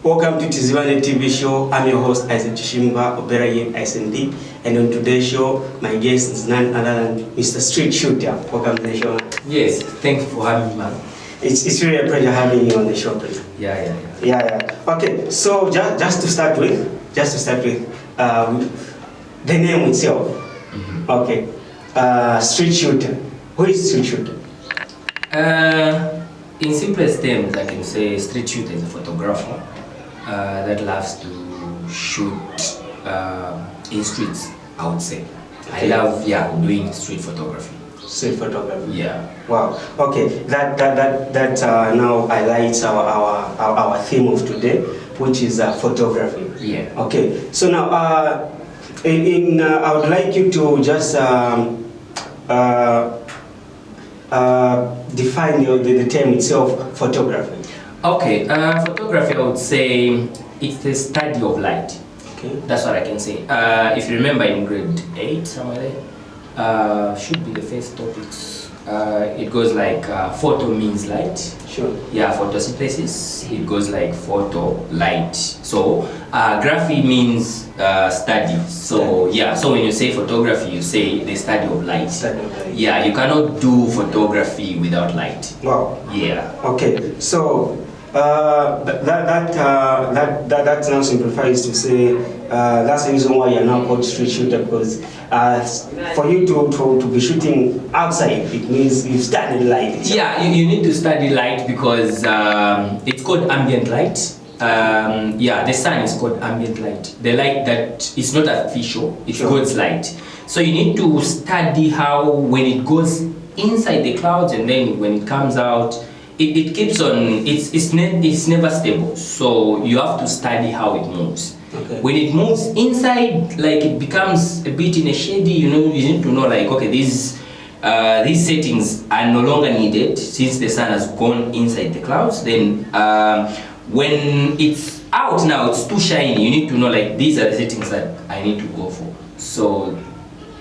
Welcome to TizibaneTVShow. I'm your host, Isaac Chishimba, Operating SND, and on today's show, my guest is none other than Mr. Street Shooter. Welcome to the show. Yes, thanks for having me, man. It's really a pleasure having you on the show, please. Yeah. Okay, so just to start with, the name itself. Okay, Street Shooter. Who is Street Shooter? In simplest terms, I can say street shooter is a photographer that loves to shoot in streets, I would say. Okay. I love doing street photography. Street photography. Yeah. Wow. Okay. That now highlights our theme of today, which is photography. Yeah. Okay. So now, I would like you to just define the term itself, photography. Okay. Photography, I would say it's the study of light. Okay. That's what I can say. If you remember in grade 8, somewhere there, should be the first topics. It goes like photo means light. Sure. Yeah, photosynthesis. It goes like photo, light. So graphy means study. So yeah, so when you say photography, you say the study of light. Study of light. Yeah, you cannot do photography without light. Wow. Yeah. Okay. So that now simplifies to say that's the reason why you're now called street shooter, because for you to be shooting outside, it means you study light. Yeah, you need to study light because it's called ambient light. Yeah, the sun is called ambient light. The light that is not artificial, it's God's light. So you need to study how when it goes inside the clouds and then when it comes out, it keeps on, it's never stable. So you have to study how it moves. Okay. When it moves inside, like it becomes a bit in a shady, you need to know like, okay, these settings are no longer needed since the sun has gone inside the clouds. Then when it's out now, it's too shiny, you need to know like these are the settings that I need to go for. So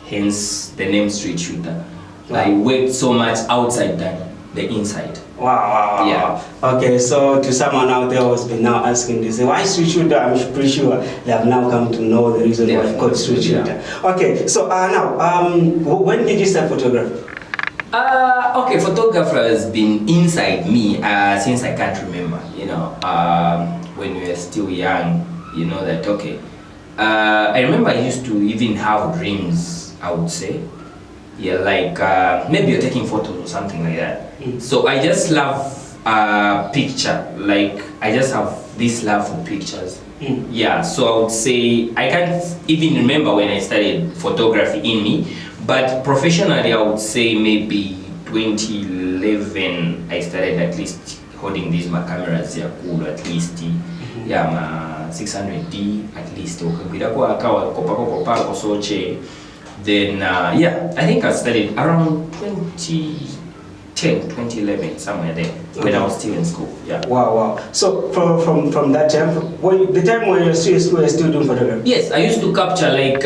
hence the name street shooter. Wow. I worked so much outside than the inside. Wow. Yeah. Okay, so to someone out there who's been now asking to say, why street shooter? I'm pretty sure they have now come to know the reason why it's called street shooter. Yeah. Okay, so now, when did you start photography? Okay, photography has been inside me since I can't remember. When we were still young, that okay. I remember I used to even have dreams, I would say. Yeah, like maybe you're taking photos or something like that. So I just love picture. Like I just have this love for pictures. Yeah, so I would say I can't even remember when I started photography in me, but professionally I would say maybe 2011 I started at least holding these my cameras. Yeah, cool at least. Yeah, my 600D at least. Then yeah, I think I studied around 2010, 2011, somewhere there, when I was still in school. Yeah. Wow. So from that time, the time when you're still in school, you're still doing photography? Yes, I used to capture like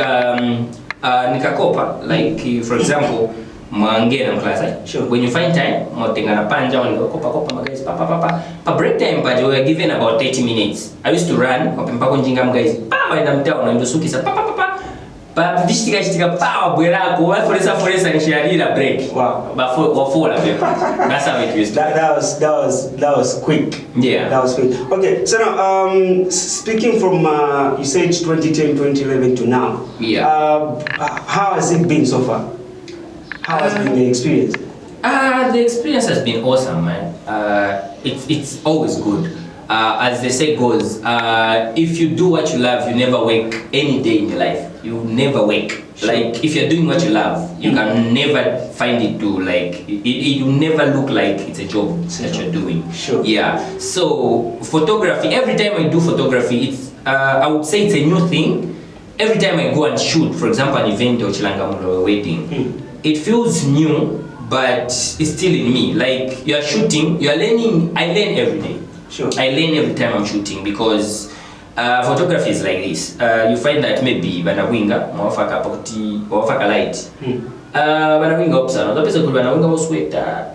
nikakopa, like for example, mangena class. Sure. When you find time, motenga panja on kopa guys, pa break time, but we were given about 30 minutes. I used to run, opempako njinga guys, and I'm down and sukisa but this guy power foresa nishiarira break. Wow. That's how it used to be. That was quick. Yeah. That was quick. Okay, so now speaking from you said 2010, 2011 to now. Yeah. How has it been so far? How has been the experience? The experience has been awesome, man. It's always good. As they say goes, if you do what you love, you never wake any day in your life. You never wake. Sure. Like if you're doing what you love, you can never find it to like it will never look like it's a job that you're doing. Sure. Yeah. So photography. Every time I do photography, it's I would say it's a new thing. Every time I go and shoot, for example, an event or Chilangamulo wedding, it feels new, but it's still in me. Like you are shooting, you are learning. I learn every day. Sure. I learn every time I'm shooting because photography is like this. You find that maybe banawinga mwafaka pokti mwafaka light. Banawinga opsa. No pesa kuli banawinga mo sweater,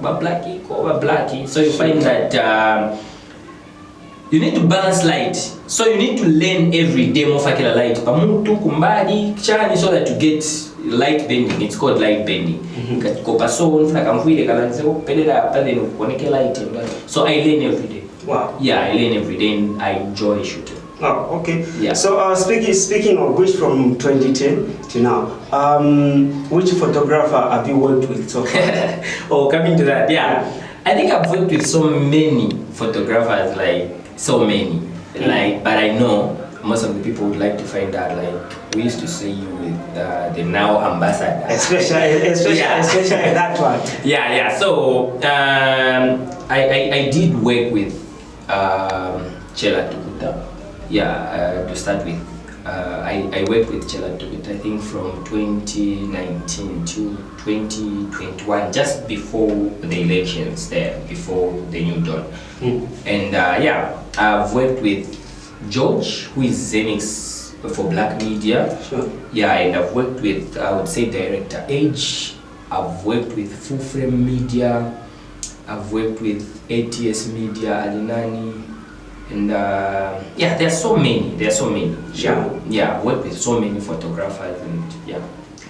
ba blackie ko ba blackie. So you find that you need to balance light. So you need to learn every day more fakila light. Pamuntu kumbadi chani so that you get light bending. It's called light bending. So I learn every day. Wow. Yeah, I learn every day and I enjoy shooting. Oh, okay. Yeah. So speaking of which, from 2010 to now, which photographer have you worked with so far? Oh, coming to that, yeah. I think I've worked with so many photographers, like so many. Like, but I know most of the people would like to find out. Like, we used to see you with the now ambassador, especially that one. Yeah, yeah. So I did work with Chela Tukuta. Yeah, to start with, I worked with Chela Tukuta, I think from 2019 to 2021, just before the elections there, before the new dawn. And yeah, I've worked with George, who is Zenix for Black Media. Sure. Yeah, and I've worked with, I would say, Director Age. I've worked with Full Frame Media. I've worked with ATS Media, Alinani. And yeah, there's so many. Sure. Yeah, I've worked with so many photographers, and yeah,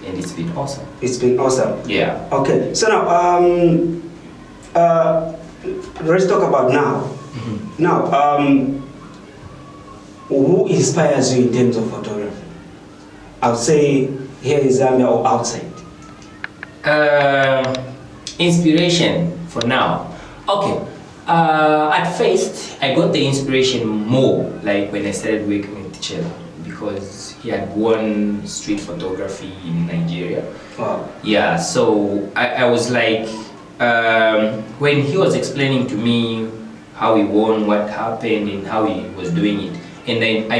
and it's been awesome. It's been awesome. Yeah. Okay, so now let's talk about now. Now, who inspires you in terms of photography? I would say here in Zambia or outside. Inspiration for now. Okay. At first, I got the inspiration more like when I started working with Chela, because he had won street photography in Nigeria. Wow. Yeah, so I was like, when he was explaining to me how he won, what happened, and how he was doing it, and then I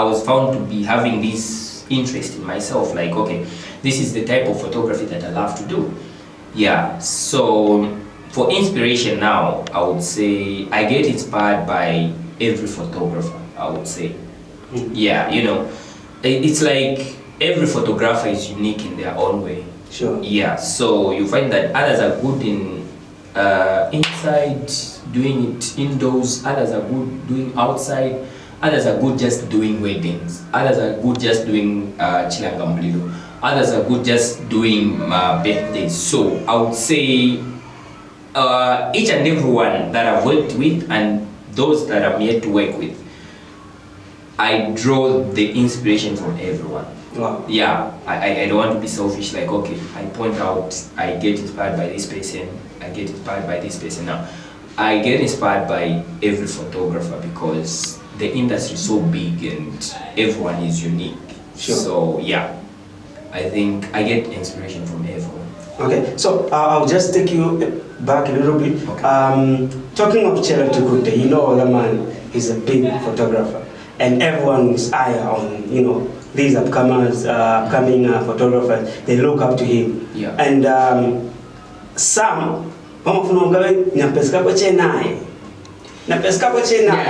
was found to be having this interest in myself, like, okay, this is the type of photography that I love to do. Yeah, so for inspiration now, I would say I get inspired by every photographer, I would say. Yeah, you know, it's like every photographer is unique in their own way. Sure. Yeah, so you find that others are good in inside, doing it indoors, others are good doing outside, others are good just doing weddings, others are good just doing chilangambulido, others are good just doing birthdays. So I would say each and every one that I've worked with and those that I'm yet to work with, I draw the inspiration from everyone. Wow. Yeah, I don't want to be selfish, like, okay, I point out, I get inspired by this person, I get inspired by this person. Now, I get inspired by every photographer because the industry is so big and everyone is unique. Sure. So, yeah, I think I get inspiration from everyone. Okay, so I'll just take you back a little bit. Okay. Talking of Chela Tukuta, you know the man is a big photographer, and everyone's eye on, you know, these upcoming photographers, they look up to him. Yeah. And some, Yeah.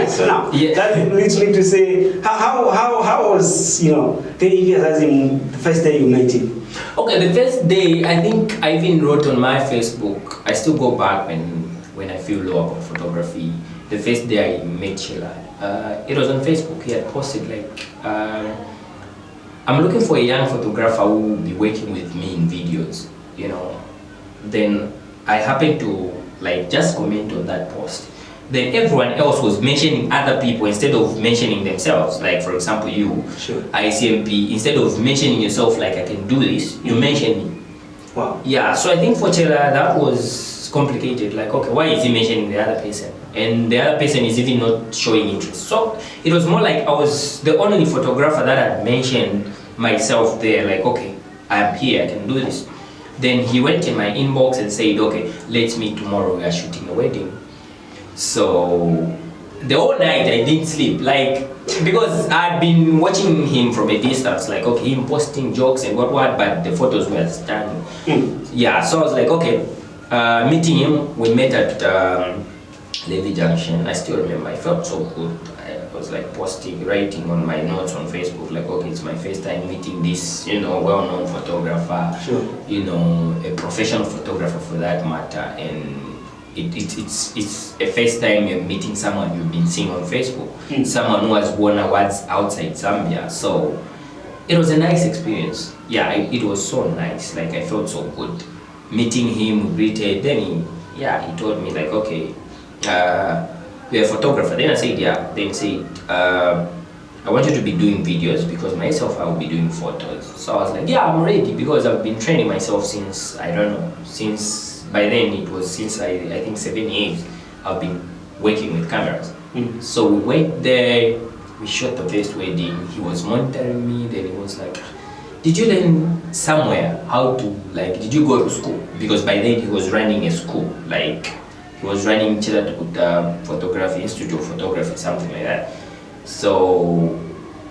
so now, Yeah. that leads me to say, how was, you know, the first day you met him? Okay, the first day, I think I even wrote on my Facebook, I still go back when I feel low about photography. The first day I met Chela, it was on Facebook. He had posted like, I'm looking for a young photographer who will be working with me in videos, you know. Then I happened to like just comment on that post. Then everyone else was mentioning other people instead of mentioning themselves. Like, for example, you, Sure. ICMP, instead of mentioning yourself like, I can do this, you mention me. Wow. Yeah, so I think for Chela, that was complicated. Like, okay, why is he mentioning the other person? And the other person is even not showing interest. So it was more like I was the only photographer that had mentioned myself there. Like, okay, I'm here, I can do this. Then he went in my inbox and said, okay, let's meet tomorrow, we are shooting a wedding. So the whole night I didn't sleep, like, because I'd been watching him from a distance, like, okay, him posting jokes and what, but the photos were stunning. Yeah, so I was like, okay, meeting him, we met at Levy Junction. I still remember, I felt so good. I was like posting, writing on my notes on Facebook, like, okay, it's my first time meeting this, you know, well-known photographer, Sure. you know, a professional photographer for that matter, and it's a first time you're meeting someone you've been seeing on Facebook, someone who has won awards outside Zambia. So it was a nice experience. Yeah, it was so nice. Like, I felt so good meeting him. We greeted. Then he told me like, okay, you're a photographer. Then I said, yeah. Then he said, I want you to be doing videos because myself I will be doing photos. So I was like, yeah, I'm ready, because I've been training myself since, I don't know, since by then it was since I think 7 years I've been working with cameras. So we went there, we shot the first wedding. He was monitoring me. Then he was like, did you learn somewhere how to, like, did you go to school? Because by then he was running a school, like he was running photography, Institute of Photography, something like that. So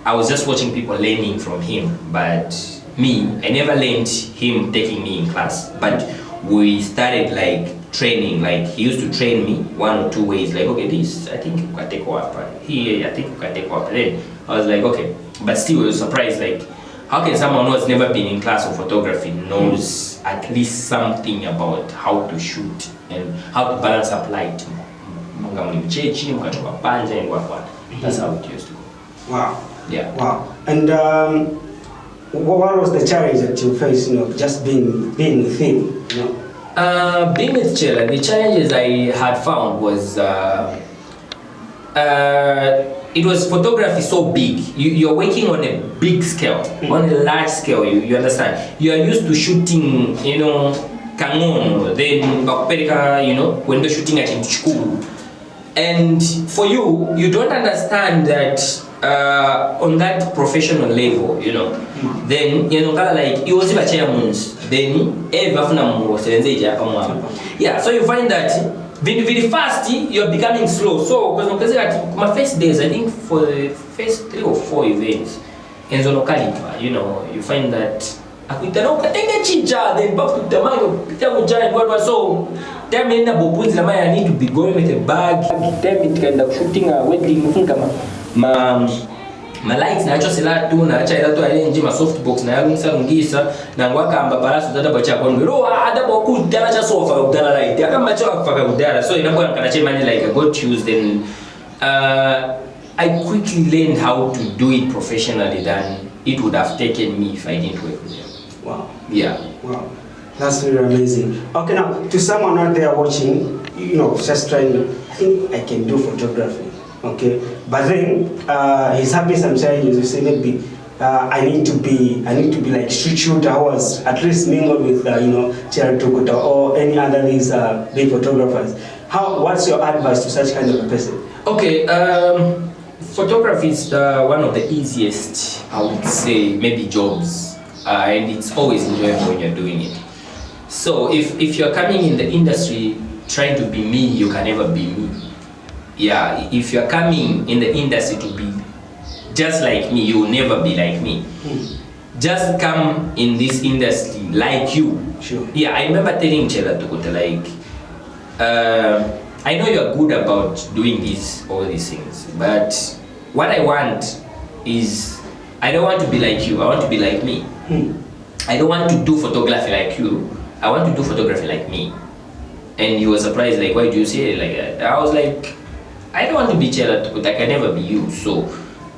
I was just watching people learning from him, but I never learned him taking me in class, but we started like training. Like, he used to train me 1 or 2 ways, like, okay, this I think you can take up, here I think you can take up. Then I was like, okay, but still I was surprised, like, how can someone who has never been in class of photography knows at least something about how to shoot and how to balance up light. That's how it used to go. Wow. Yeah. Wow. And what was the challenge that you faced, just being with him, Being with Chela, the challenges I had found was it was photography so big. You're working on a big scale, on a large scale. You understand? You are used to shooting, Kangon, then Bakperika, when they're shooting at school. And for you don't understand that on that professional level, then like it was then so you find that very fast you're becoming slow. So because my first days, I think for the first 3 or 4 events in you find that then so I need to be going with a bag, kind of shooting a wedding, my lights na chose la tu na acha ila to arrange ma softbox na yangu sarungisa na ngwaka amba parasu dada bacha kondo ro ada boku dala cha sofa udala light kama cha kufaka udala. So inakuwa nakanache money like I got used. Then I quickly learned how to do it professionally than it would have taken me if I didn't work with them. Wow. Yeah. Wow. That's really amazing. Okay, now to someone out there watching, just trying, I think I can do photography. Okay, but then he's having some challenges. You say maybe I need to be like street shooter who was at least mingled with Chera Tukuta or any other these big photographers. What's your advice to such kind of a person? Okay, photography is one of the easiest, I would say, maybe jobs, and it's always enjoyable when you're doing it. So if you're coming in the industry trying to be me, you can never be me. Yeah, if you're coming in the industry to be just like me, you will never be like me. Just come in this industry like you. Sure. Yeah, I remember telling Chela Tukuta, like, I know you're good about doing all these things, but what I want is, I don't want to be like you, I want to be like me. I don't want to do photography like you, I want to do photography like me. And he was surprised, like, why do you say it like that? I was like, I don't want to be Chela Tukuta, I can never be you. So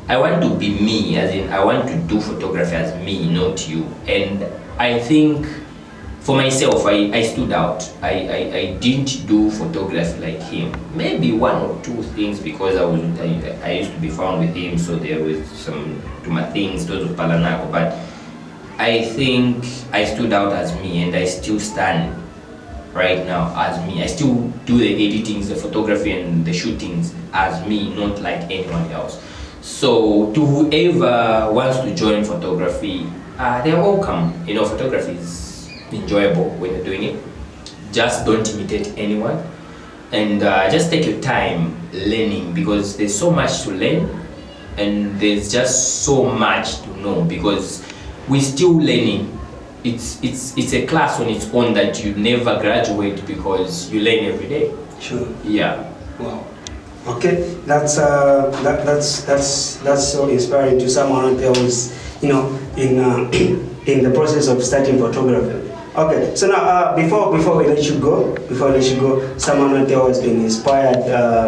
I want to be me, as in I want to do photography as me, not you. And I think for myself, I stood out. I didn't do photography like him. Maybe 1 or 2 things, because I used to be found with him, so there was some to my things, those of Palanako. But I think I stood out as me, and I still stand right now as me. I still do the editings, the photography and the shootings as me, not like anyone else. So to whoever wants to join photography, they're welcome. Photography is enjoyable when you're doing it. Just don't imitate anyone, and just take your time learning, because there's so much to learn and there's just so much to know, because we're still learning. It's a class on its own that you never graduate, because you learn every day. Sure. Yeah. Wow. Okay, that's so inspiring to someone out there who's in the process of studying photography. Okay, so now before we let you go, someone out there has been inspired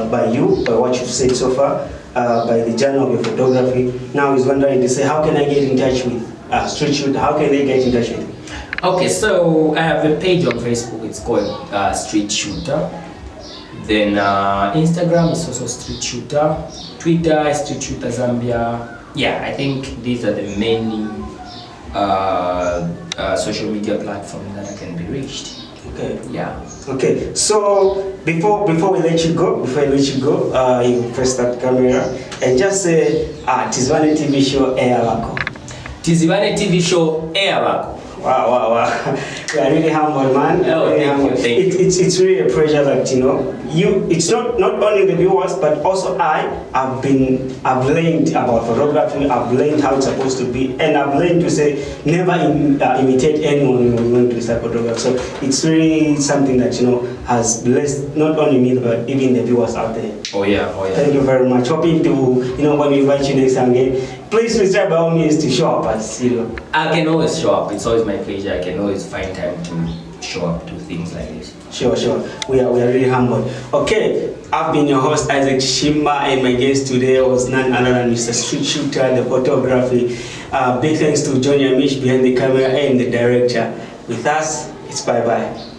by you, by what you've said so far, by the journey of your photography. Now he's wondering to say, how can I get in touch with Street Shooter? How can they get in touch with you? Okay, so I have a page on Facebook. It's called Street Shooter. Then Instagram is also Street Shooter. Twitter is Street Shooter Zambia. Yeah, I think these are the main social media platforms that I can be reached. Okay. Yeah. Okay. So before we let you go, you press that camera and just say, Tizibane TV Show air wako. Tizibane TV Show air wako. Wow. We are really humble, man. Oh, really thank you. It's really a pleasure that, it's not only the viewers, but also I've learned about photography, I've learned how it's supposed to be, and I've learned to say, never imitate anyone when you want to start photography. So it's really something that, has blessed not only me, but even the viewers out there. Oh yeah. Thank you very much. Hoping to, when we invite you next time again, please try by all means to show up as, I can always show up. It's always my pleasure. I can always find time to show up to things like this. Sure. We are really humbled. Okay, I've been your host, Isaac Shimba, and my guest today was none other than Mr. Street Shooter, the photography. Big thanks to Johnny Amish behind the camera and the director. With us, it's bye-bye.